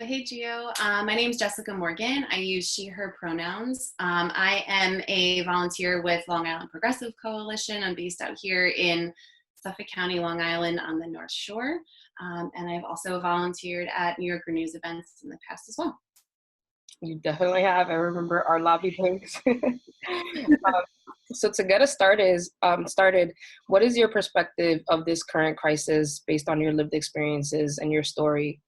Hey, Gio. My name is Jessica Morgan. I use she, her pronouns. I am a volunteer with Long Island Progressive Coalition. I'm based out here in Suffolk County, Long Island on the North Shore. And I've also volunteered at New Yorker News events in the past as well. You definitely have. I remember our lobby days. So to get us started, what is your perspective of this current crisis based on your lived experiences and your story?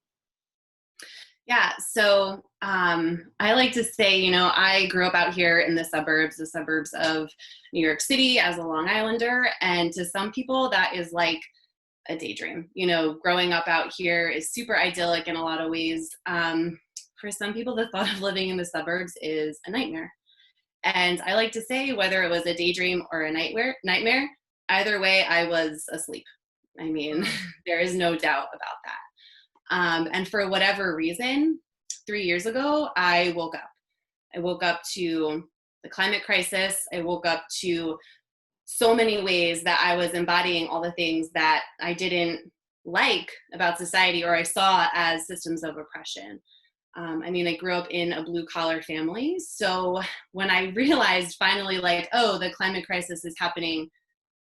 Yeah, so I like to say, I grew up out here in the suburbs of New York City as a Long Islander. And to some people, that is like a daydream. Growing up out here is super idyllic in a lot of ways. For some people, the thought of living in the suburbs is a nightmare. And I like to say, whether it was a daydream or a nightmare, either way, I was asleep. I mean, there is no doubt about that. And for whatever reason, 3 years ago, I woke up. I woke up to the climate crisis. I woke up to so many ways that I was embodying all the things that I didn't like about society or I saw as systems of oppression. I grew up in a blue collar family. So when I realized finally, the climate crisis is happening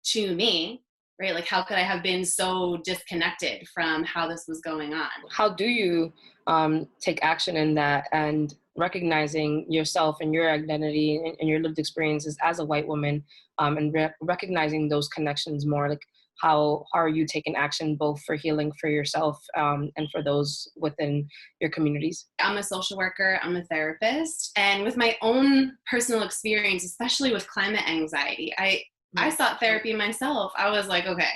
to me, right? Like, how could I have been so disconnected from how this was going on? How do you take action in that and recognizing yourself and your identity and your lived experiences as a white woman, and recognizing those connections more? Like, how are you taking action both for healing for yourself and for those within your communities? I'm a social worker, I'm a therapist, and with my own personal experience, especially with climate anxiety, I sought therapy myself. I was like, okay,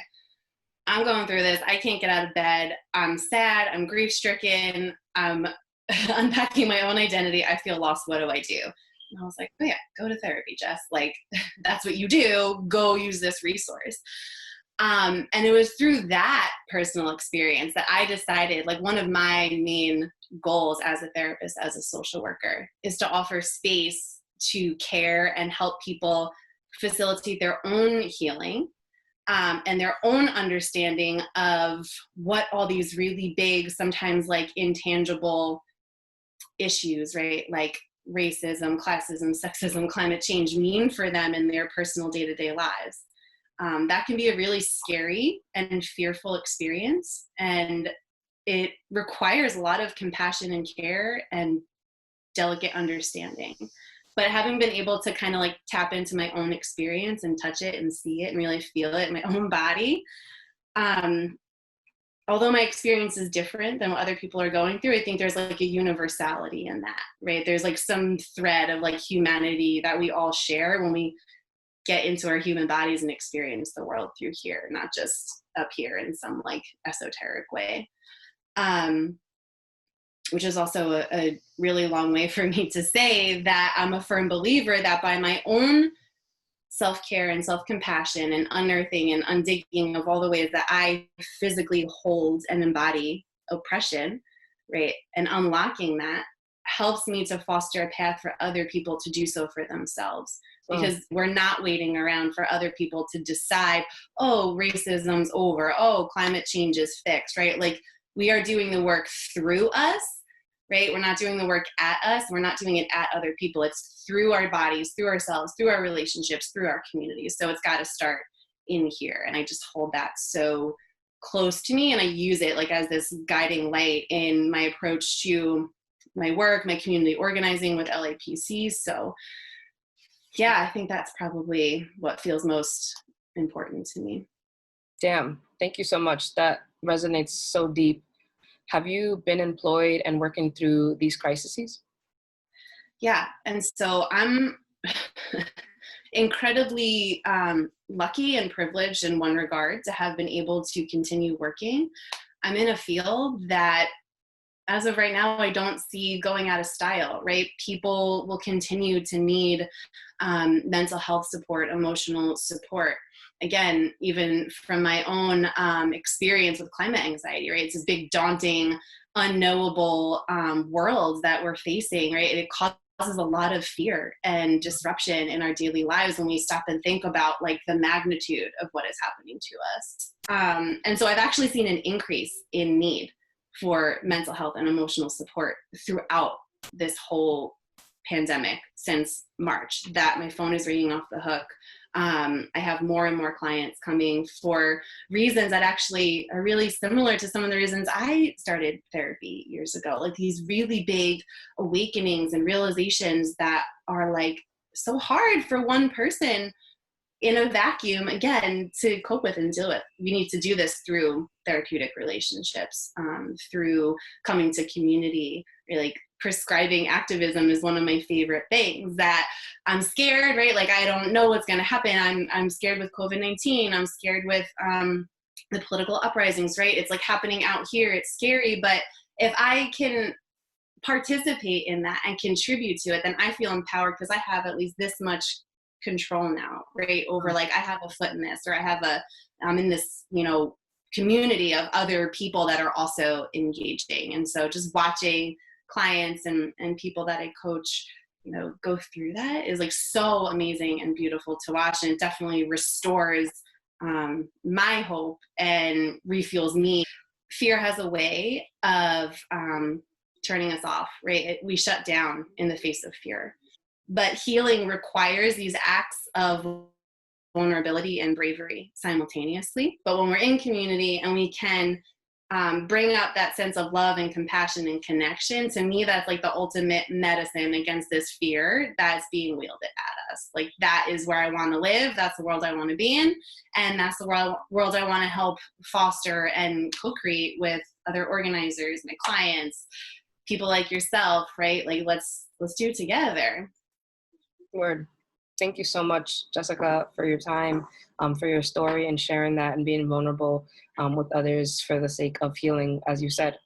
I'm going through this. I can't get out of bed. I'm sad. I'm grief stricken. I'm unpacking my own identity. I feel lost. What do I do? And I was like, oh yeah, go to therapy, Jess. Like, that's what you do. Go use this resource. And it was through that personal experience that I decided, like, one of my main goals as a therapist, as a social worker, is to offer space to care and help people facilitate their own healing and their own understanding of what all these really big, sometimes like intangible issues, right? Like racism, classism, sexism, climate change mean for them in their personal day-to-day lives. That can be a really scary and fearful experience. And it requires a lot of compassion and care and delicate understanding. But having been able to kind of like tap into my own experience and touch it and see it and really feel it in my own body, although my experience is different than what other people are going through, I think there's like a universality in that, right? There's like some thread of like humanity that we all share when we get into our human bodies and experience the world through here, not just up here in some like esoteric way. Which is also a really long way for me to say that I'm a firm believer that by my own self-care and self-compassion and unearthing and undigging of all the ways that I physically hold and embody oppression, right, and unlocking that helps me to foster a path for other people to do so for themselves. Because we're not waiting around for other people to decide, oh, racism's over, oh, climate change is fixed, right? Like, we are doing the work through us, right? We're not doing the work at us. We're not doing it at other people. It's through our bodies, through ourselves, through our relationships, through our communities. So it's got to start in here. And I just hold that so close to me. And I use it like as this guiding light in my approach to my work, my community organizing with LAPC. So yeah, I think that's probably what feels most important to me. Damn, thank you so much. That resonates so deep. Have you been employed and working through these crises? Yeah, and so I'm incredibly lucky and privileged in one regard to have been able to continue working. I'm in a field that, as of right now, I don't see going out of style, right? People will continue to need mental health support, emotional support. Again, even from my own experience with climate anxiety, right? It's this big, daunting, unknowable world that we're facing, right? It causes a lot of fear and disruption in our daily lives when we stop and think about like the magnitude of what is happening to us. And so I've actually seen an increase in need for mental health and emotional support throughout this whole pandemic since March, that my phone is ringing off the hook. I have more and more clients coming for reasons that actually are really similar to some of the reasons I started therapy years ago, like these really big awakenings and realizations that are like so hard for one person in a vacuum, again, to cope with and deal with. We need to do this through therapeutic relationships, through coming to community. Like prescribing activism is one of my favorite things, that I'm scared, right? Like I don't know what's going to happen. I'm scared with COVID-19. I'm scared with the political uprisings, right? It's like happening out here. It's scary, but if I can participate in that and contribute to it, then I feel empowered because I have at least this much control now, right? Over like, I have a foot in this, or I'm in this, community of other people that are also engaging. And so just watching clients and people that I coach, go through that is like so amazing and beautiful to watch. And it definitely restores my hope and refuels me. Fear has a way of turning us off, right? We shut down in the face of fear. But healing requires these acts of vulnerability and bravery simultaneously. But when we're in community and we can bring up that sense of love and compassion and connection, to me, that's like the ultimate medicine against this fear that's being wielded at us. Like that is where I want to live. That's the world I want to be in. And that's the world I want to help foster and co-create with other organizers, my clients, people like yourself, right? Like let's do it together. Word. Thank you so much, Jessica, for your time, for your story and sharing that and being vulnerable with others for the sake of healing, as you said.